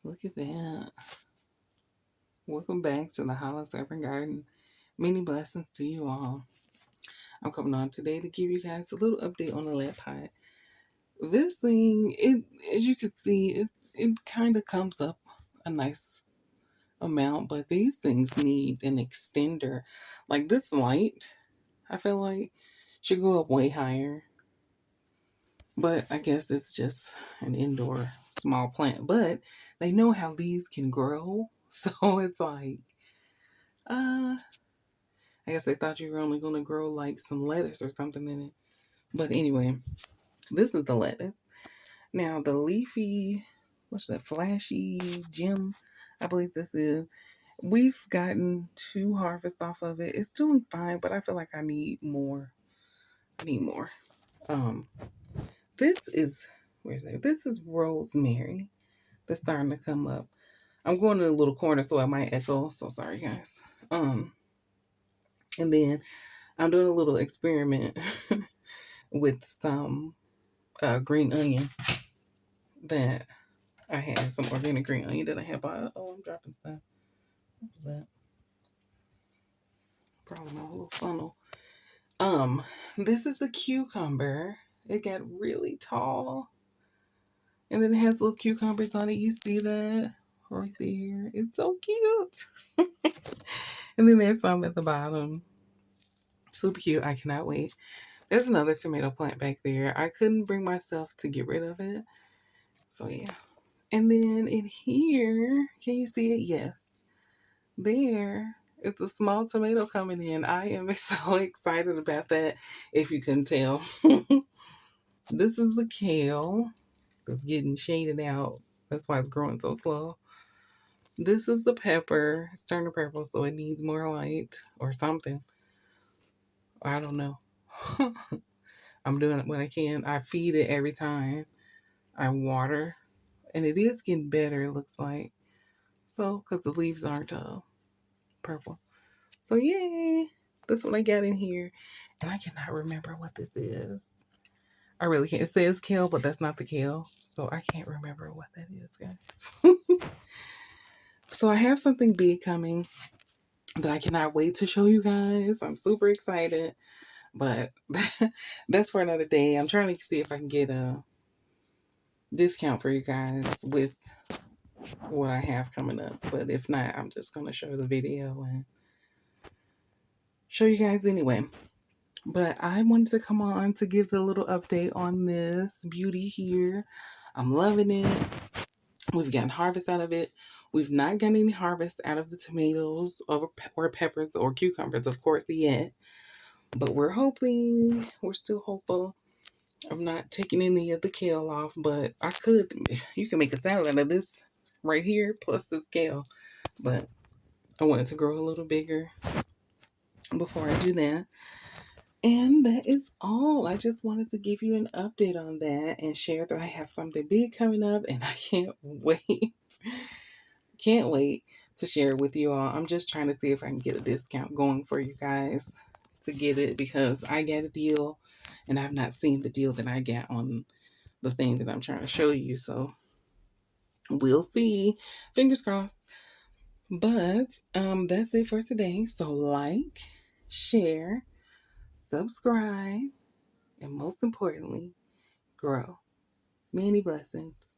Look at that. Welcome back to the Hollow Serpent Garden. Many blessings to you all. I'm coming on today to give you guys a little update on the Letpot. This thing, as you can see, it kind of comes up a nice amount, but these things need an extender. Like this light, I feel like should go up way higher. But I guess it's just an indoor small plant. But they know how these can grow. So it's like, I guess they thought you were only going to grow like some lettuce or something in it. But anyway, this is the lettuce. Now, the leafy, what's that, flashy gem, I believe this is. We've gotten 2 harvests off of it. It's doing fine, but I feel like I need more. Um, this is, where's that? This is rosemary that's starting to come up. I'm going in a little corner, so I might echo. So sorry, guys. And then I'm doing a little experiment with some green onion that I had, some organic green onion that I had bought. Oh, I'm dropping stuff. What was that? Probably my little funnel. This is a cucumber. It got really tall. And then it has little cucumbers on it. You see that right there? It's so cute. And then there's some at the bottom. Super cute. I cannot wait. There's another tomato plant back there. I couldn't bring myself to get rid of it. So yeah. And then in here, can you see it? Yes. There. It's a small tomato coming in. I am so excited about that, if you couldn't tell. This is the kale that's getting shaded out. That's why it's growing so slow. This is the pepper. It's turning purple, so it needs more light or something. I don't know. I'm doing what I can. I feed it every time I water. And it is getting better, it looks like. So, because the leaves aren't purple. So, yay. That's what I got in here. And I cannot remember what this is. I really can't. It says kale, but that's not the kale. So, I can't remember what that is, guys. So, I have something big coming that I cannot wait to show you guys. I'm super excited. But that's for another day. I'm trying to see if I can get a discount for you guys with what I have coming up. But if not, I'm just going to show the video and show you guys anyway. But I wanted to come on to give a little update on this beauty here. I'm loving it. We've gotten harvest out of it. We've not gotten any harvest out of the tomatoes or peppers or cucumbers, of course, yet. But we're hoping, we're still hopeful. I'm not taking any of the kale off, but I could. You can make a salad out of this right here, plus this kale. But I want it to grow a little bigger before I do that. And that is all. I just wanted to give you an update on that and share that I have something big coming up, and I can't wait. Can't wait to share it with you all. I'm just trying to see if I can get a discount going for you guys to get it, because I got a deal and I've not seen the deal that I got on the thing that I'm trying to show you. So we'll see. Fingers crossed. But that's it for today. So like, share, subscribe, and most importantly, grow. Many blessings.